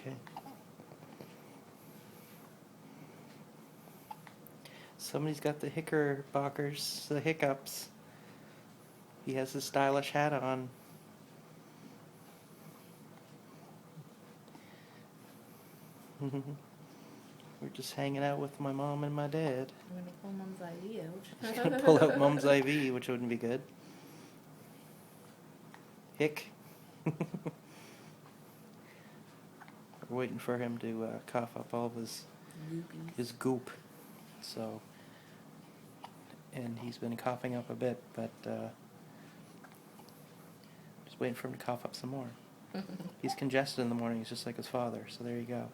Okay. Somebody's got the hickerbockers, the hiccups. He has his stylish hat on. We're just hanging out with my mom and my dad. I'm going to pull Mom's IV out. He's going to pull out Mom's IV, which wouldn't be good. Hick. We're waiting for him to cough up all of his goop. So, and he's been coughing up a bit, but just waiting for him to cough up some more. He's congested in the mornings, just like his father, so there you go.